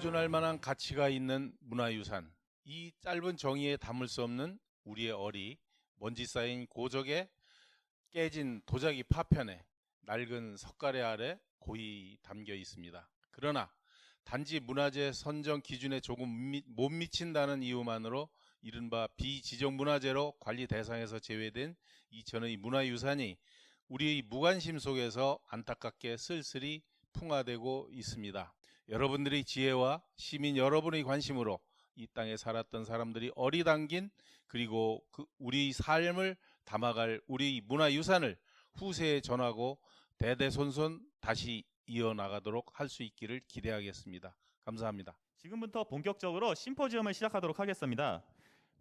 보존할 만한 가치가 있는 문화유산, 이 짧은 정의에 담을 수 없는 우리의 어리, 먼지 쌓인 고적에 깨진 도자기 파편에 낡은 석가래 아래 고이 담겨 있습니다. 그러나 단지 문화재 선정 기준에 조금 못 미친다는 이유만으로 이른바 비지정 문화재로 관리 대상에서 제외된 이천의 문화유산이 우리의 무관심 속에서 안타깝게 쓸쓸히 풍화되고 있습니다. 여러분들의 지혜와 시민 여러분의 관심으로 이 땅에 살았던 사람들이 어리당긴 그리고 우리 삶을 담아갈 우리 문화유산을 후세에 전하고 대대손손 다시 이어나가도록 할 수 있기를 기대하겠습니다. 감사합니다. 지금부터 본격적으로 심포지엄을 시작하도록 하겠습니다.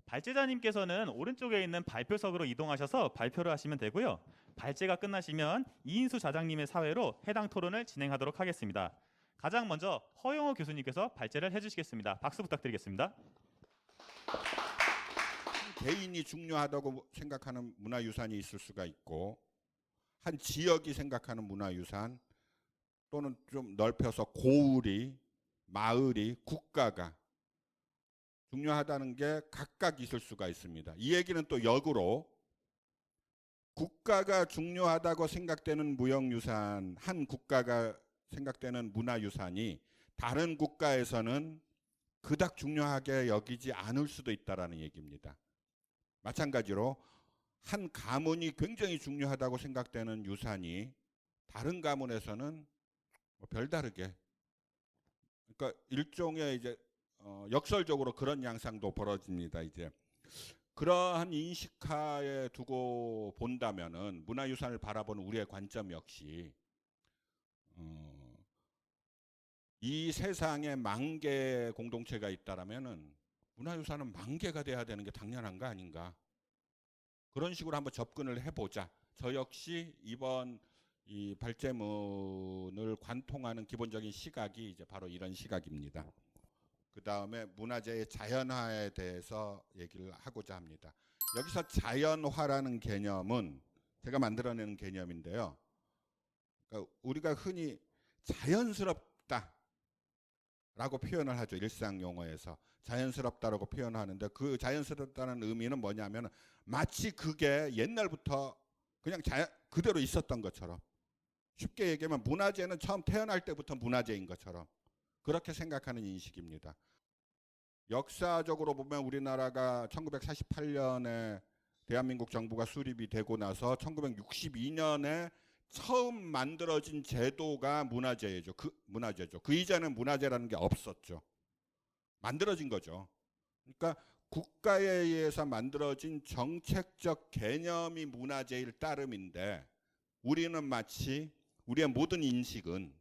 발제자님께서는 오른쪽에 있는 발표석으로 이동하셔서 발표를 하시면 되고요. 발제가 끝나시면 이인수 자장님의 사회로 해당 토론을 진행하도록 하겠습니다. 가장 먼저 허영호 교수님께서 발제를 해주시겠습니다. 박수 부탁드리겠습니다. 개인이 중요하다고 생각하는 문화유산이 있을 수가 있고, 한 지역이 생각하는 문화유산, 또는 좀 넓혀서 고을이, 마을이, 국가가 중요하다는 게 각각 있을 수가 있습니다. 이 얘기는 또 역으로 국가가 중요하다고 생각되는 무형유산, 한 국가가 생각되는 문화유산이 다른 국가에서는 그닥 중요하게 여기지 않을 수도 있다는 얘기입니다. 마찬가지로 한 가문이 굉장히 중요하다고 생각되는 유산이 다른 가문에서는 별다르게, 그러니까 일종의 이제 역설적으로 그런 양상도 벌어집니다. 이제 그러한 인식하에 두고 본다면은 문화유산을 바라보는 우리의 관점 역시 이 세상에 10,000개의 공동체가 있다라면은 문화유산은 10,000개가 돼야 되는 게 당연한 거 아닌가? 그런 식으로 한번 접근을 해보자. 저 역시 이번 이 발제문을 관통하는 기본적인 시각이 이제 바로 이런 시각입니다. 그 다음에 문화재의 자연화에 대해서 얘기를 하고자 합니다. 여기서 자연화라는 개념은 제가 만들어내는 개념인데요. 그러니까 우리가 흔히 자연스럽다 라고 표현을 하죠. 일상 용어에서 자연스럽다라고 표현하는데, 그 자연스럽다는 의미는 뭐냐면 마치 그게 옛날부터 그냥 그대로 있었던 것처럼, 쉽게 얘기하면 문화재는 처음 태어날 때부터 문화재인 것처럼 그렇게 생각하는 인식입니다. 역사적으로 보면 우리나라가 1948년에 대한민국 정부가 수립이 되고 나서 1962년에 처음 만들어진 제도가 문화재죠. 그 이전엔 문화재라는 게 없었죠. 만들어진 거죠. 그러니까 국가에 의해서 만들어진 정책적 개념이 문화재일 따름인데, 우리는 마치 우리의 모든 인식은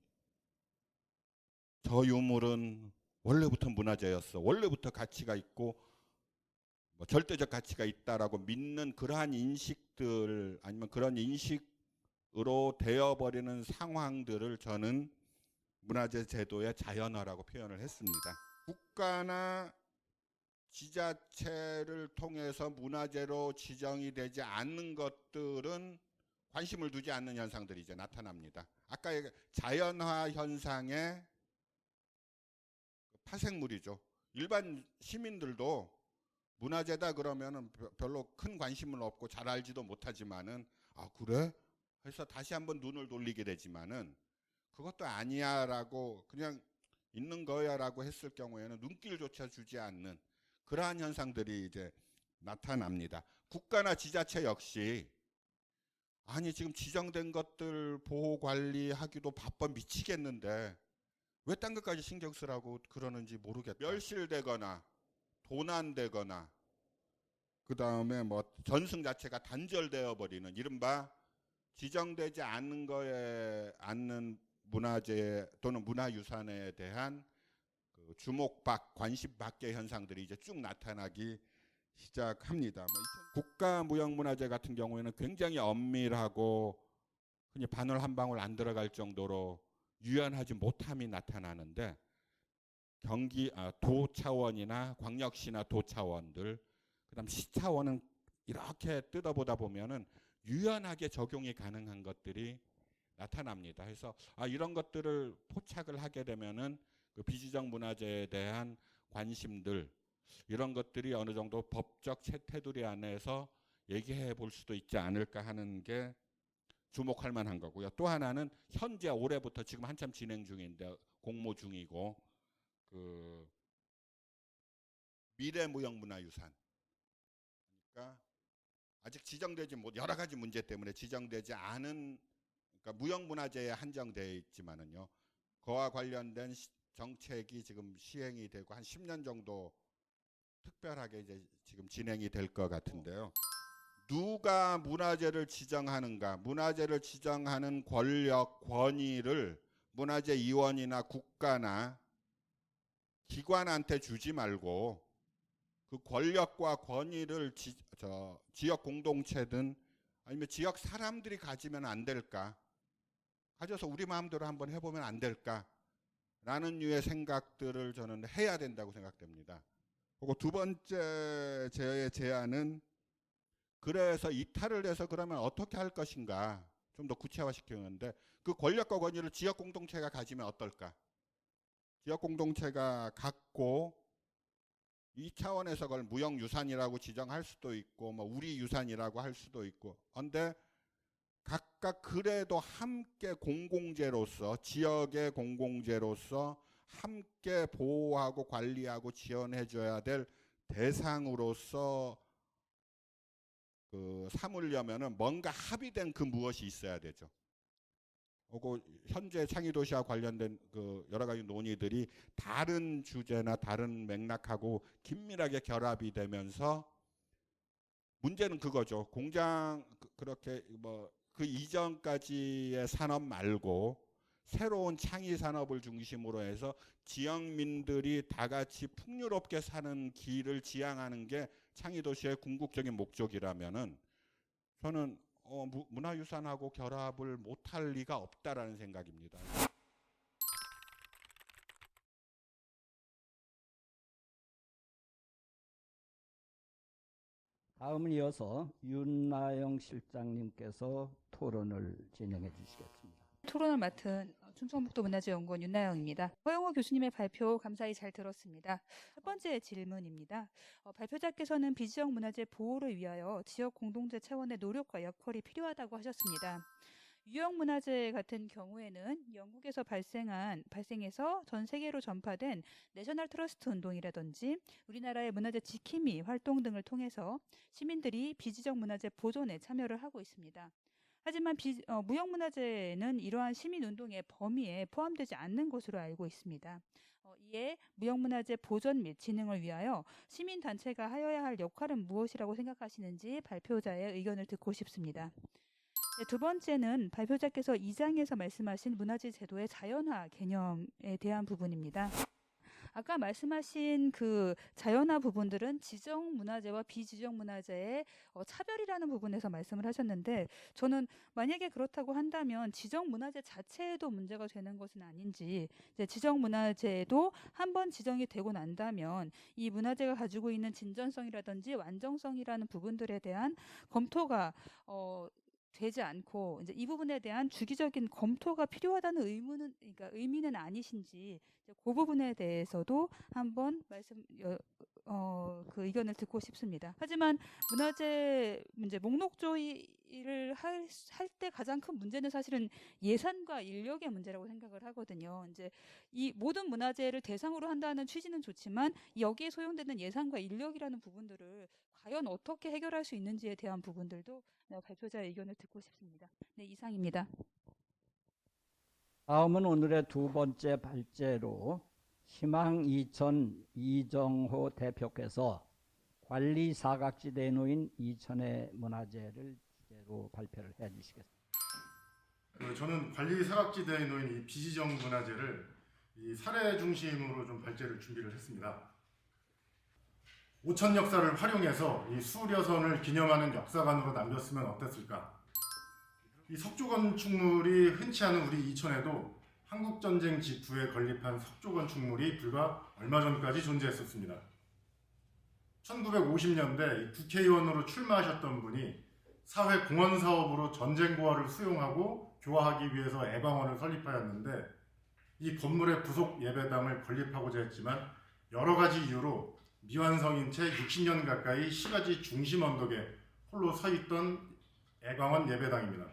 저 유물은 원래부터 문화재였어, 원래부터 가치가 있고 뭐 절대적 가치가 있다라고 믿는 그러한 인식들, 아니면 그런 인식으로 되어버리는 상황들을 저는 문화재 제도의 자연화라고 표현을 했습니다. 국가나 지자체를 통해서 문화재로 지정이 되지 않는 것들은 관심을 두지 않는 현상들이 이제 나타납니다. 아까 자연화 현상의 파생물이죠. 일반 시민들도 문화재다 그러면은 별로 큰 관심은 없고 잘 알지도 못하지만은, 아 그래? 해서 다시 한번 눈을 돌리게 되지만은, 그것도 아니야라고 그냥 있는 거야라고 했을 경우에는 눈길조차 주지 않는 그러한 현상들이 이제 나타납니다. 국가나 지자체 역시 아니 지금 지정된 것들 보호 관리하기도 바빠 미치겠는데 왜 딴 것까지 신경 쓰라고 그러는지 모르겠다. 멸실되거나 도난되거나 그 다음에 뭐 전승 자체가 단절되어 버리는 이른바 지정되지 않는 거에 않는 문화재 또는 문화유산에 대한 그 주목받 관심받게 현상들이 이제 쭉 나타나기 시작합니다. 국가무형문화재 같은 경우에는 굉장히 엄밀하고 흔히 바늘 한 방울 안 들어갈 정도로 유연하지 못함이 나타나는데, 도 차원이나 광역시나 도 차원들, 그다음 시 차원은 이렇게 뜯어보다 보면은 유연하게 적용이 가능한 것들이 나타납니다. 그래서 이런 것들을 포착을 하게 되면은 그 비지정 문화재에 대한 관심들 이런 것들이 어느 정도 법적 테두리 안에서 얘기해 볼 수도 있지 않을까 하는 게 주목할 만한 거고요. 또 하나는 현재 올해부터 지금 한참 진행 중인데 공모 중이고 그 미래무형문화유산 그러니까 아직 지정되지 못 여러 가지 문제 때문에 지정되지 않은 그러니까 무형문화재에 한정되어 있지만은요. 그와 관련된 정책이 지금 시행이 되고 한 10년 정도 특별하게 이제 지금 진행이 될 것 같은데요. 누가 문화재를 지정하는가, 문화재를 지정하는 권력, 권위를 문화재위원이나 국가나 기관한테 주지 말고 그 권력과 권위를 지역 공동체든 아니면 지역 사람들이 가지면 안 될까? 가져서 우리 마음대로 한번 해보면 안 될까? 라는 류의 생각들을 저는 해야 된다고 생각됩니다. 그리고 두 번째 제 제안은 그래서 이탈을 해서 그러면 어떻게 할 것인가 좀 더 구체화시키는데 그 권력과 권위를 지역 공동체가 가지면 어떨까? 지역 공동체가 갖고 이 차원에서 그걸 무형유산이라고 지정할 수도 있고 뭐 우리 유산이라고 할 수도 있고 그런데 각각 그래도 함께 공공재로서 지역의 공공재로서 함께 보호하고 관리하고 지원해 줘야 될 대상으로서 그 삼으려면은 뭔가 합의된 그 무엇이 있어야 되죠. 그리고 현재 창의도시와 관련된 그 여러 가지 논의들이 다른 주제나 다른 맥락하고 긴밀하게 결합이 되면서 문제는 그거죠. 공장 그렇게 뭐 그 이전까지의 산업 말고 새로운 창의 산업을 중심으로 해서 지역민들이 다 같이 풍요롭게 사는 길을 지향하는 게 창의도시의 궁극적인 목적이라면은 저는 문화유산하고 결합을 못할 리가 없다라는 생각입니다. 다음은 이어서 윤나영 실장님께서 토론을 진행해 주시겠습니다. 토론을 맡은 충청북도 문화재연구원 윤나영입니다. 허영호 교수님의 발표 감사히 잘 들었습니다. 첫 번째 질문입니다. 발표자께서는 비지역 문화재 보호를 위하여 지역 공동체 차원의 노력과 역할이 필요하다고 하셨습니다. 유형 문화재 같은 경우에는 영국에서 발생해서 전 세계로 전파된 내셔널 트러스트 운동이라든지 우리나라의 문화재 지킴이 활동 등을 통해서 시민들이 비지적 문화재 보존에 참여를 하고 있습니다. 하지만 무형문화재는 이러한 시민운동의 범위에 포함되지 않는 것으로 알고 있습니다. 이에 무형문화재 보존 및 진흥을 위하여 시민단체가 하여야 할 역할은 무엇이라고 생각하시는지 발표자의 의견을 듣고 싶습니다. 네, 두 번째는 발표자께서 2장에서 말씀하신 문화재 제도의 자연화 개념에 대한 부분입니다. 아까 말씀하신 그 자연화 부분들은 지정 문화재와 비지정 문화재의 차별이라는 부분에서 말씀을 하셨는데 저는 만약에 그렇다고 한다면 지정 문화재 자체에도 문제가 되는 것은 아닌지 이제 지정 문화재도 한번 지정이 되고 난다면 이 문화재가 가지고 있는 진전성이라든지 완전성이라는 부분들에 대한 검토가 되지 않고 이제 이 부분에 대한 주기적인 검토가 필요하다는 의미는 아니신지 그 부분에 대해서도 한번 그 의견을 듣고 싶습니다. 하지만 문화재 문제 목록조의를 할 때 가장 큰 문제는 사실은 예산과 인력의 문제라고 생각을 하거든요. 이제 이 모든 문화재를 대상으로 한다는 취지는 좋지만 여기에 소요되는 예산과 인력이라는 부분들을 과연 어떻게 해결할 수 있는지에 대한 부분들도 발표자의 의견을 듣고 싶습니다. 네, 이상입니다. 다음은 오늘의 두 번째 발제로 희망 이천 이정호 대표께서 관리 사각지대에 놓인 이천의 문화재를 주제로 발표를 해주시겠습니다. 저는 관리 사각지대에 놓인 이 비지정 문화재를 이 사례 중심으로 좀 발제를 준비를 했습니다. 오천 역사를 활용해서 이 수려선을 기념하는 역사관으로 남겼으면 어땠을까? 이 석조 건축물이 흔치 않은 우리 이천에도 한국전쟁 직후에 건립한 석조 건축물이 불과 얼마 전까지 존재했었습니다. 1950년대 국회의원으로 출마하셨던 분이 사회 공헌 사업으로 전쟁 고아를 수용하고 교화하기 위해서 애방원을 설립하였는데 이 건물에 부속 예배당을 건립하고자 했지만 여러 가지 이유로 미완성인 채 60년 가까이 시가지 중심 언덕에 홀로 서 있던 애광원 예배당입니다.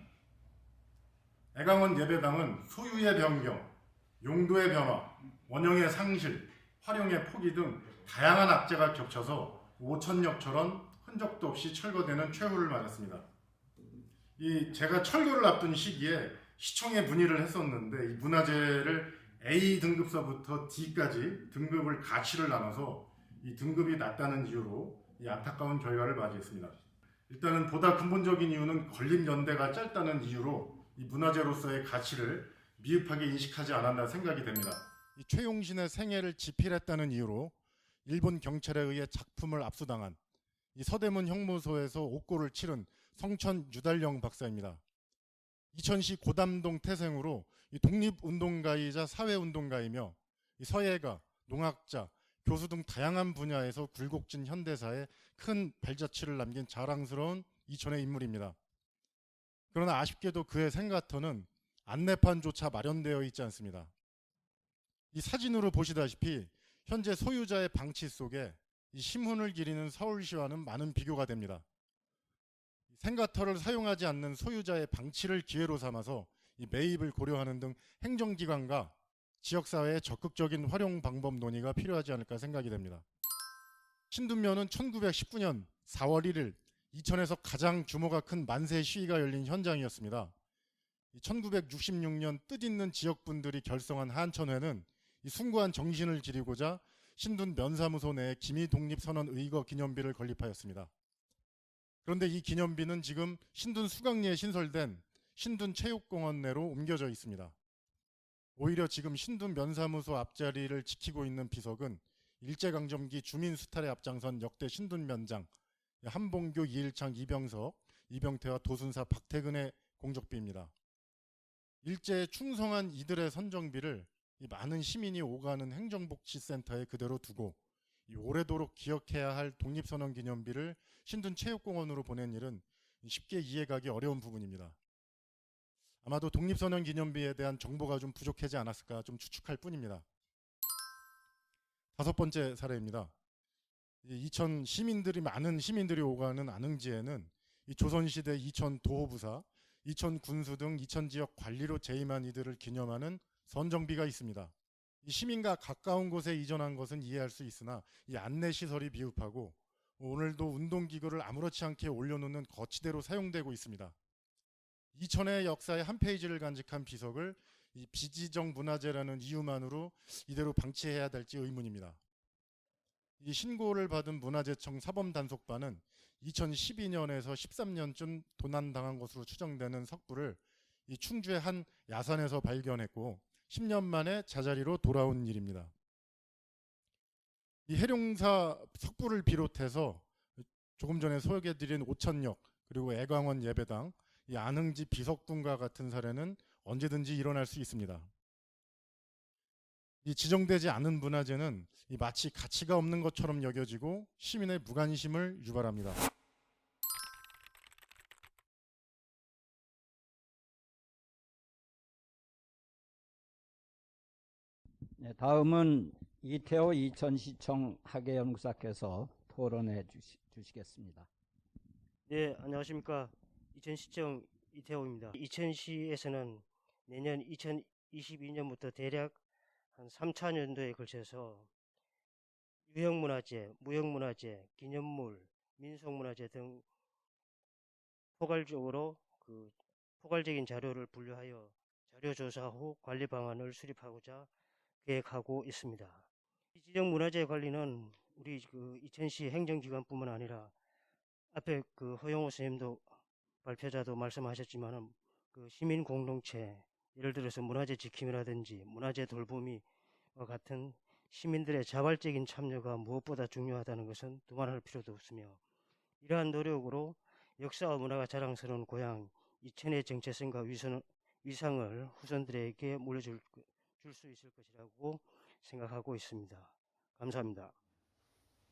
애광원 예배당은 소유의 변경, 용도의 변화, 원형의 상실, 활용의 포기 등 다양한 악재가 겹쳐서 5천역처럼 흔적도 없이 철거되는 최후를 맞았습니다. 제가 철거를 앞둔 시기에 시청에 문의를 했었는데 이 문화재를 A 등급서부터 D까지 등급을 가치를 나눠서 이 등급이 낮다는 이유로 이 안타까운 결과를 맞이했습니다. 일단은 보다 근본적인 이유는 건립 연대가 짧다는 이유로 이 문화재로서의 가치를 미흡하게 인식하지 않았나 생각이 됩니다. 이 최용신의 생애를 집필했다는 이유로 일본 경찰에 의해 작품을 압수당한 이 서대문 형무소에서 옥고를 치른 성천 유달령 박사입니다. 이천시 고담동 태생으로 이 독립운동가이자 사회운동가이며 이 서예가, 농학자, 교수 등 다양한 분야에서 굴곡진 현대사에 큰 발자취를 남긴 자랑스러운 이천의 인물입니다. 그러나 아쉽게도 그의 생가터는 안내판조차 마련되어 있지 않습니다. 이 사진으로 보시다시피 현재 소유자의 방치 속에 이 심훈을 기리는 서울시와는 많은 비교가 됩니다. 생가터를 사용하지 않는 소유자의 방치를 기회로 삼아서 이 매입을 고려하는 등 행정기관과 지역사회의 적극적인 활용 방법 논의가 필요하지 않을까 생각이 됩니다. 신둔면은 1919년 4월 1일 이천에서 가장 규모가 큰 만세 시위가 열린 현장이었습니다. 1966년 뜻있는 지역분들이 결성한 한천회는 이 숭고한 정신을 기리고자 신둔 면사무소 내에 기미독립선언 의거 기념비를 건립하였습니다. 그런데 이 기념비는 지금 신둔 수강리에 신설된 신둔 체육공원 내로 옮겨져 있습니다. 오히려 지금 신둔 면사무소 앞자리를 지키고 있는 비석은 일제강점기 주민 수탈에 앞장선 역대 신둔 면장 한봉교, 이일창, 이병석, 이병태와 도순사 박태근의 공적비입니다. 일제에 충성한 이들의 선정비를 이 많은 시민이 오가는 행정복지센터에 그대로 두고 이 오래도록 기억해야 할 독립선언 기념비를 신둔 체육공원으로 보낸 일은 쉽게 이해가기 어려운 부분입니다. 아마도 독립선언 기념비에 대한 정보가 좀 부족하지 않았을까 좀 추측할 뿐입니다. 5번째 사례입니다. 이천 많은 시민들이 오가는 안흥지에는 이 조선시대 이천 도호부사, 이천 군수 등 이천 지역 관리로 재임한 이들을 기념하는 선정비가 있습니다. 이 시민과 가까운 곳에 이전한 것은 이해할 수 있으나 이 안내 시설이 미흡하고 오늘도 운동기구를 아무렇지 않게 올려놓는 거치대로 사용되고 있습니다. 이천의 역사의 한 페이지를 간직한 비석을 이 비지정 문화재라는 이유만으로 이대로 방치해야 될지 의문입니다. 이 신고를 받은 문화재청 사범단속반은 2012년에서 13년쯤 도난당한 것으로 추정되는 석불을 이 충주의 한 야산에서 발견했고 10년 만에 제자리로 돌아온 일입니다. 이 해룡사 석불을 비롯해서 조금 전에 소개해드린 오천역 그리고 애광원 예배당, 이 안흥지 비석군과 같은 사례는 언제든지 일어날 수 있습니다. 이 지정되지 않은 문화재는 이 마치 가치가 없는 것처럼 여겨지고 시민의 무관심을 유발합니다. 네, 다음은 이태호 이천시청 학예연구사께서 토론해 주시겠습니다. 네, 안녕하십니까. 이천시청 이태호입니다. 이천시에서는 내년 2022년부터 대략 한 3차년도에 걸쳐서 유형문화재, 무형문화재, 기념물, 민속문화재 등 포괄적인 자료를 분류하여 자료조사 후 관리 방안을 수립하고자 계획하고 있습니다. 이 지정 문화재 관리는 우리 이천시 행정기관뿐만 아니라 앞에 허용호 선생님도 발표자도 말씀하셨지만은 시민 공동체, 예를 들어서 문화재 지킴이라든지 문화재 돌보미와 같은 시민들의 자발적인 참여가 무엇보다 중요하다는 것은 두말할 필요도 없으며 이러한 노력으로 역사와 문화가 자랑스러운 고향 이천의 정체성과 위상을 후손들에게 물려줄 수 있을 것이라고 생각하고 있습니다. 감사합니다.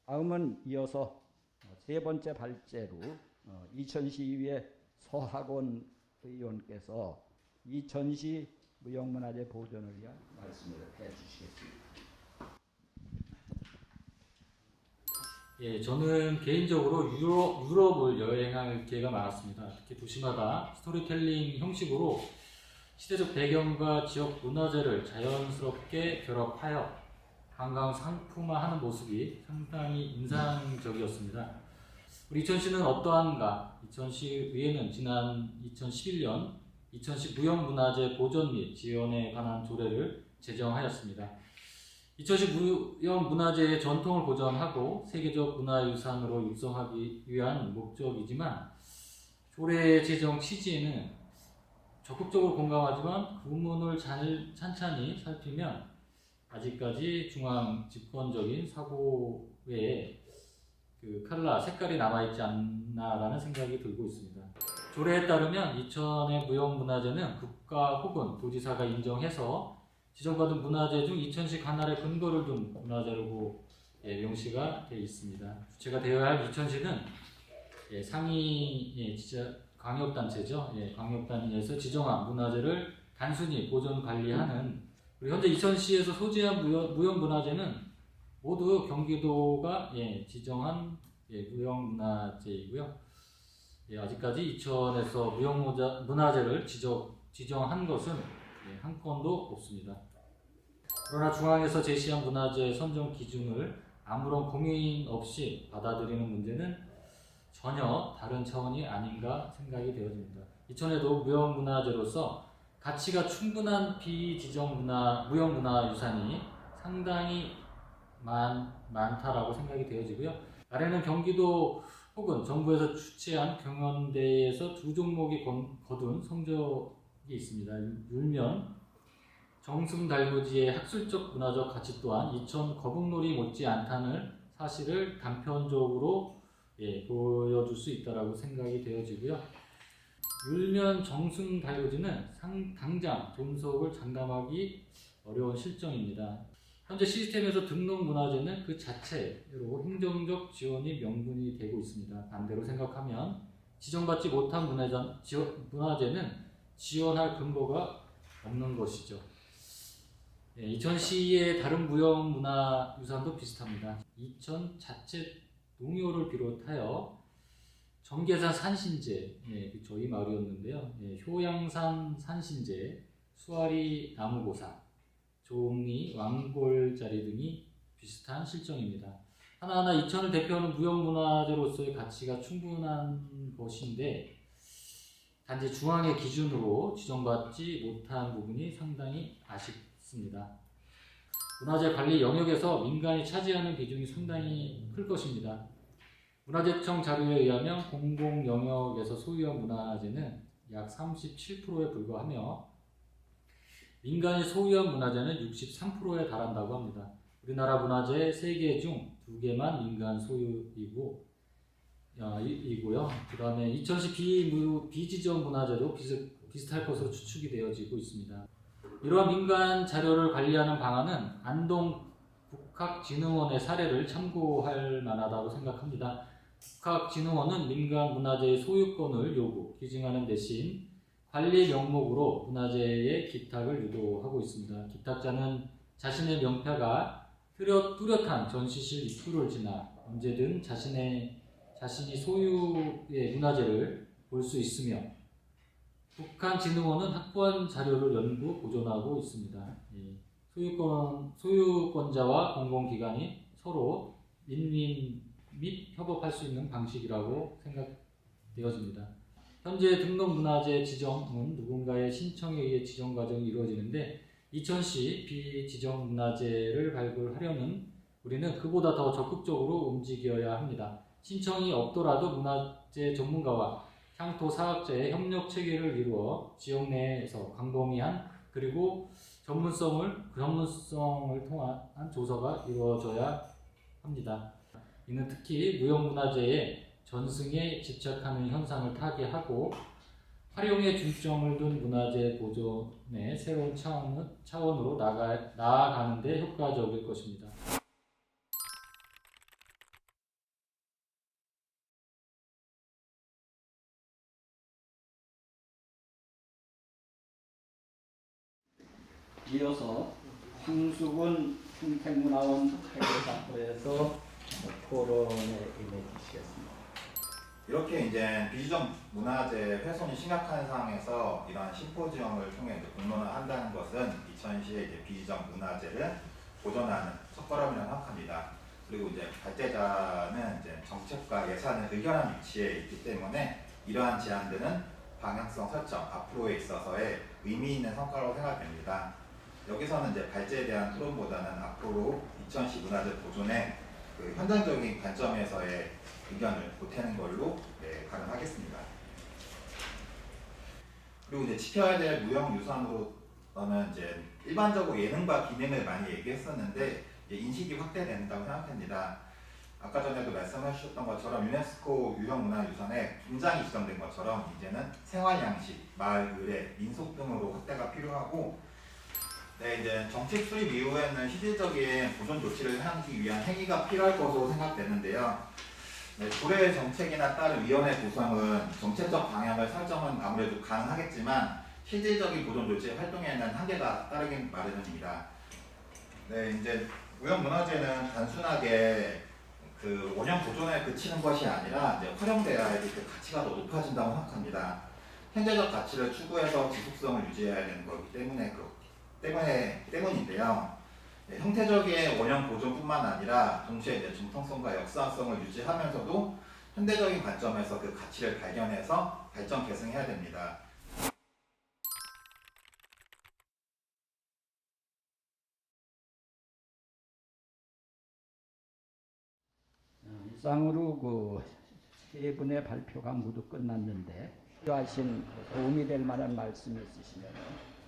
다음은 이어서 세 번째 발제로 이천시의회 서학원 의원께서 이천시 무형문화재 보존을 위한 말씀을 해주시겠습니다. 예, 저는 개인적으로 유럽을 여행할 기회가 많았습니다. 특히 도시마다 스토리텔링 형식으로 시대적 배경과 지역 문화재를 자연스럽게 결합하여 관광 상품화하는 모습이 상당히 인상적이었습니다. 우리 이천시는 어떠한가? 이천시 의회는 지난 2011년 이천시 무형문화재 보존 및 지원에 관한 조례를 제정하였습니다. 이천시 무형문화재의 전통을 보존하고 세계적 문화유산으로 육성하기 위한 목적이지만 조례 제정 취지에는 적극적으로 공감하지만 구문을 찬찬히 살피면 아직까지 중앙 집권적인 사고에 색깔이 남아있지 않나라는 생각이 들고 있습니다. 조례에 따르면 이천의 무형문화재는 국가 혹은 도지사가 인정해서 지정받은 문화재 중 이천시 관할에 근거를 둔 문화재라고 명시가 되어 있습니다. 주체가 되어야 할 이천시는 상위 광역단체죠. 광역단위에서 지정한 문화재를 단순히 보존 관리하는, 그리고 현재 이천시에서 소지한 무형문화재는 모두 경기도가 지정한 무형문화재이고요. 아직까지 이천에서 무형문화재를 지정한 것은 한 건도 없습니다. 그러나 중앙에서 제시한 문화재 선정 기준을 아무런 고민 없이 받아들이는 문제는 전혀 다른 차원이 아닌가 생각이 되어집니다. 이천에도 무형문화재로서 가치가 충분한 비지정 무형문화유산이 상당히 많다라고 생각이 되어지고요. 아래는 경기도 혹은 정부에서 주최한 경연대회에서 두 종목이 거둔 성적이 있습니다. 율면, 정승달구지의 학술적 문화적 가치 또한 이천 거북놀이 못지 않다는 사실을 단편적으로 보여줄 수 있다라고 생각이 되어지고요. 율면 정승달구지는 당장 존속을 장담하기 어려운 실정입니다. 현재 시스템에서 등록 문화재는 그 자체로 행정적 지원이 명분이 되고 있습니다. 반대로 생각하면 지정받지 못한 문화재는 지원할 근거가 없는 것이죠. 이천시의 다른 무형문화유산도 비슷합니다. 이천 자체 농요를 비롯하여 정계산 산신제, 그쵸, 이 마을이었는데요. 효양산 산신제, 수아리 나무고사, 종리 왕골자리 등이 비슷한 실정입니다. 하나하나 이천을 대표하는 무형문화재로서의 가치가 충분한 것인데 단지 중앙의 기준으로 지정받지 못한 부분이 상당히 아쉽습니다. 문화재 관리 영역에서 민간이 차지하는 비중이 상당히 클 것입니다. 문화재청 자료에 의하면 공공 영역에서 소유한 문화재는 약 37%에 불과하며 민간이 소유한 문화재는 63%에 달한다고 합니다. 우리나라 문화재 3개 중 2개만 민간 소유이고요. 그 다음에 이천시 비지정 문화재도 비슷할 것으로 추측이 되어지고 있습니다. 이러한 민간 자료를 관리하는 방안은 안동 국학진흥원의 사례를 참고할 만하다고 생각합니다. 국학진흥원은 민간 문화재의 소유권을 기증하는 대신 관리 명목으로 문화재의 기탁을 유도하고 있습니다. 기탁자는 자신의 명패가 뚜렷한 전시실 입구를 지나 언제든 자신이 소유의 문화재를 볼 수 있으며 국학진흥원은 확보한 자료를 연구, 보존하고 있습니다. 소유권자와 공공기관이 서로 윈윈 및 협업할 수 있는 방식이라고 생각되어집니다. 현재 등록문화재 지정은 누군가의 신청에 의해 지정 과정이 이루어지는데 이천시 비지정문화재를 발굴하려는 우리는 그보다 더 적극적으로 움직여야 합니다. 신청이 없더라도 문화재 전문가와 향토 사학자의 협력 체계를 이루어 지역 내에서 광범위한 그리고 전문성을 통한 조사가 이루어져야 합니다. 이는 특히 무형문화재의 전승에 집착하는 현상을 타개하고 활용에 중점을 둔 문화재 보존의 새로운 차원으로 나아가는 데 효과적일 것입니다. 이어서 황수근 평택문화원 회계사무소에서 토론에 임해 주시겠습니다. 이렇게 이제 비지정 문화재 훼손이 심각한 상황에서 이러한 심포지엄을 통해 이제 공론을 한다는 것은 이천시의 이제 비지정 문화재를 보존하는 첫걸음이라고 생각합니다. 그리고 이제 발제자는 이제 정책과 예산을 의견한 위치에 있기 때문에 이러한 제안들은 방향성 설정, 앞으로에 있어서의 의미 있는 성과라고 생각됩니다. 여기서는 이제 발제에 대한 토론보다는 앞으로 이천시 문화재 보존의 그 현장적인 관점에서의 의견을 보태는 걸로 가능하겠습니다. 그리고 이제 지켜야 될 무형유산으로는 이제 일반적으로 예능과 기능을 많이 얘기했었는데 이제 인식이 확대된다고 생각합니다. 아까 전에도 말씀하셨던 것처럼 유네스코 유형문화유산에 김장이 지정된 것처럼 이제는 생활양식, 마을, 의례, 민속 등으로 확대가 필요하고 이제 정책 수립 이후에는 실질적인 보존 조치를 하기 위한 행위가 필요할 것으로 생각되는데요. 조례 정책이나 따른 위원회 구성은 정책적 방향을 설정은 아무래도 가능하겠지만 실질적인 보존 조치 활동에는 한계가 따르긴 마련입니다. 이제 무형문화재는 단순하게 그 원형 보존에 그치는 것이 아니라 이제 활용돼야 그 가치가 더 높아진다고 생각합니다. 현재적 가치를 추구해서 지속성을 유지해야 되는 거기 때문인데요. 형태적인 원형 보존뿐만 아니라 동시에 이제 정통성과 역사성을 유지하면서도 현대적인 관점에서 그 가치를 발견해서 발전 계승해야 됩니다. 이상으로 그 세 분의 발표가 모두 끝났는데 필요하신 도움이 될 만한 말씀이 있으시면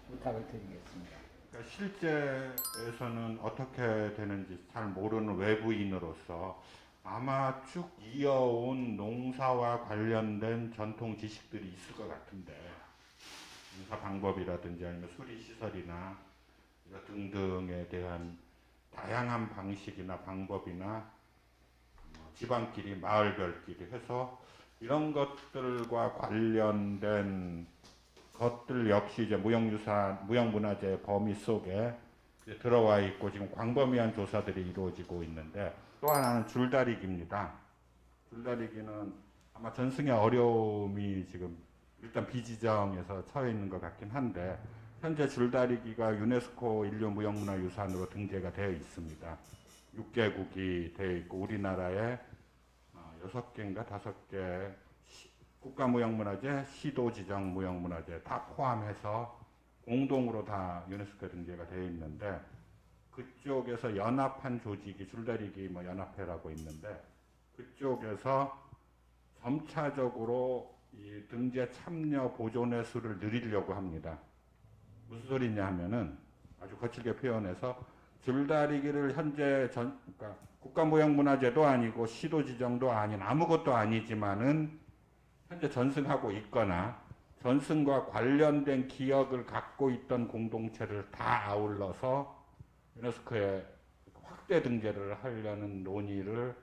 부탁을 드리겠습니다. 그러니까 실제에서는 어떻게 되는지 잘 모르는 외부인으로서 아마 쭉 이어온 농사와 관련된 전통 지식들이 있을 것 같은데 농사 방법이라든지 아니면 수리 시설이나 등등에 대한 다양한 방식이나 방법이나 지방끼리 마을별끼리 해서 이런 것들과 관련된 것들 역시 이제 무형문화재 범위 속에 들어와 있고 지금 광범위한 조사들이 이루어지고 있는데 또 하나는 줄다리기입니다. 줄다리기는 아마 전승의 어려움이 지금 일단 비지정에서 처해 있는 것 같긴 한데 현재 줄다리기가 유네스코 인류 무형문화유산으로 등재가 되어 있습니다. 6개국이 되어 있고 우리나라에 6개인가 5개 국가무형문화재, 시도지정 무형문화재 다 포함해서 공동으로 다 유네스코 등재가 되어 있는데 그쪽에서 연합한 조직이 줄다리기 연합회라고 있는데 그쪽에서 점차적으로 이 등재 참여 보존의 수를 늘리려고 합니다. 무슨 소리냐 하면은 아주 거칠게 표현해서 줄다리기를 현재 그러니까 국가무형문화재도 아니고 시도지정도 아닌 아무것도 아니지만은 현재 전승하고 있거나 전승과 관련된 기억을 갖고 있던 공동체를 다 아울러서 유네스코에 확대 등재를 하려는 논의를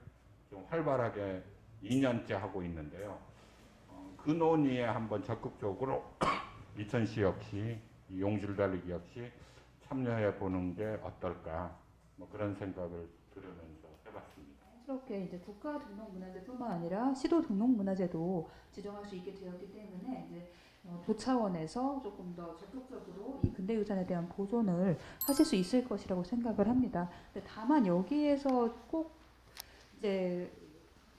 좀 활발하게 2년째 하고 있는데요. 그 논의에 한번 적극적으로 이천시 역시 이 용줄다리기 역시 참여해 보는 게 어떨까 그런 생각을 들으면서 해봤습니다. 자연스럽게 이제 국가 등록문화재뿐만 아니라 시도 등록문화재도 지정할 수 있게 되었기 때문에 이제 도 차원에서 조금 더 적극적으로 이 근대유산에 대한 보존을 하실 수 있을 것이라고 생각을 합니다. 근데 다만 여기에서 꼭 이제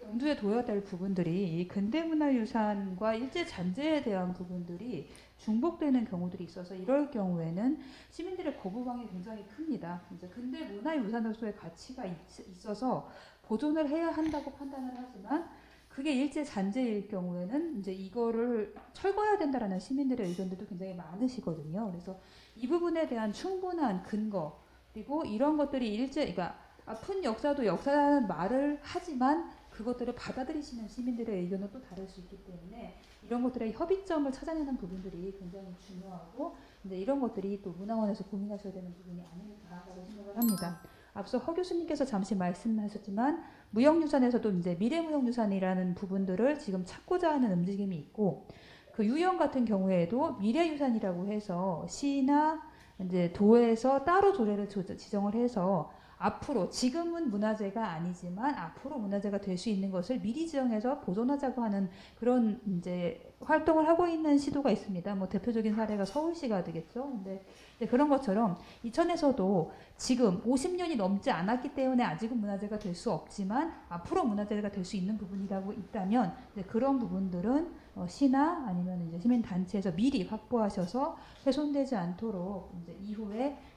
염두에 둬야 될 부분들이 이 근대문화유산과 일제잔재에 대한 부분들이 중복되는 경우들이 있어서 이럴 경우에는 시민들의 거부감이 굉장히 큽니다. 이제 근대문화유산으로서의 가치가 있어서 보존을 해야 한다고 판단을 하지만 그게 일제잔재일 경우에는 이제 이거를 철거해야 된다라는 시민들의 의견들도 굉장히 많으시거든요. 그래서 이 부분에 대한 충분한 근거 그리고 이런 것들이 그러니까 아픈 역사도 역사라는 말을 하지만 그것들을 받아들이시는 시민들의 의견은 또 다를 수 있기 때문에 이런 것들의 협의점을 찾아내는 부분들이 굉장히 중요하고 이제 이런 것들이 또 문화원에서 고민하셔야 되는 부분이 아닐까라고 생각을 합니다. 앞서 허 교수님께서 잠시 말씀하셨지만 무형유산에서도 이제 미래무형유산이라는 부분들을 지금 찾고자 하는 움직임이 있고 그 유형 같은 경우에도 미래유산이라고 해서 시나 이제 도에서 따로 조례를 지정을 해서 앞으로 지금은 문화재가 아니지만 앞으로 문화재가 될 수 있는 것을 미리 지정해서 보존하자고 하는 그런 이제 활동을 하고 있는 시도가 있습니다. 뭐 대표적인 사례가 서울시가 되겠죠. 근데 그런 것처럼 이천에서도 지금 50년이 넘지 않았기 때문에 아직은 문화재가 될 수 없지만 앞으로 문화재가 될 수 있는 부분이라고 있다면 이제 그런 부분들은 시나 아니면 이제 시민 단체에서 미리 확보하셔서 훼손되지 않도록 이제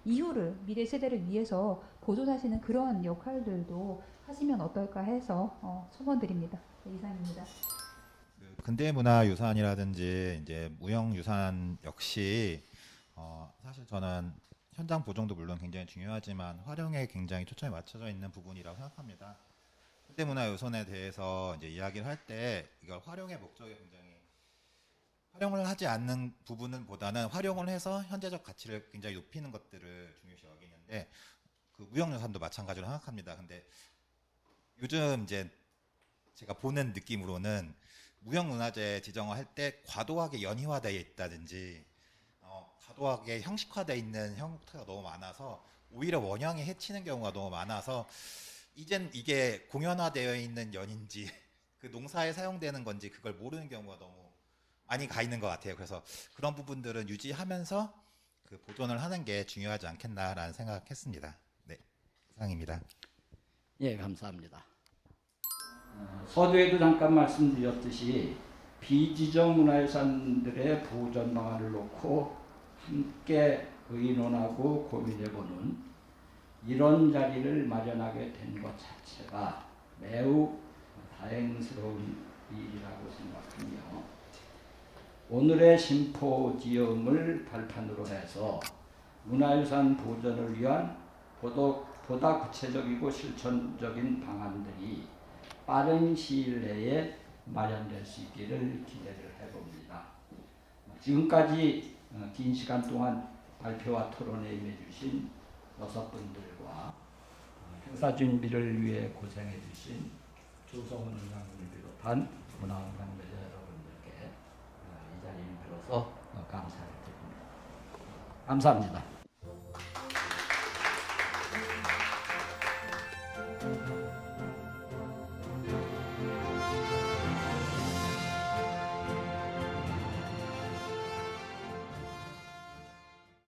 이후를 미래 세대를 위해서 보존하시는 그런 역할들도 하시면 어떨까 해서 소원드립니다. 네, 이상입니다. 근대문화유산이라든지 이제 무형유산 역시 사실 저는 현장 보존도 물론 굉장히 중요하지만 활용에 굉장히 초점이 맞춰져 있는 부분이라고 생각합니다. 현대문화유산에 대해서 이제 이야기를 할 때 이걸 활용의 목적에 굉장히 활용을 하지 않는 부분은 보다는 활용을 해서 현재적 가치를 굉장히 높이는 것들을 중요시 여기는데 그 무형유산도 마찬가지로 생각합니다. 근데 요즘 이제 제가 보는 느낌으로는 무형문화재 지정을 할 때 과도하게 연희화되어 있다든지 과도하게 형식화되어 있는 형태가 너무 많아서 오히려 원형에 해치는 경우가 너무 많아서 이젠 이게 공연화되어 있는 연인지 그 농사에 사용되는 건지 그걸 모르는 경우가 너무 많이 가 있는 것 같아요. 그래서 그런 부분들은 유지하면서 그 보존을 하는 게 중요하지 않겠나라는 생각했습니다. 네, 이상입니다. 예, 감사합니다. 서두에도 잠깐 말씀드렸듯이 비지정 문화유산들의 보존 방안을 놓고 함께 의논하고 고민해보는 이런 자리를 마련하게 된 것 자체가 매우 다행스러운 일이라고 생각하며 오늘의 심포지엄을 발판으로 해서 문화유산 보존을 위한 보다 구체적이고 실천적인 방안들이 빠른 시일 내에 마련될 수 있기를 기대를 해봅니다. 지금까지 긴 시간 동안 발표와 토론에 임해주신 6분들과 행사 준비를 위해 고생해주신 조성훈 의장님을 비롯한 문화관 관계자 여러분들께 이 자리를 빌어서 감사를 드립니다. 감사합니다.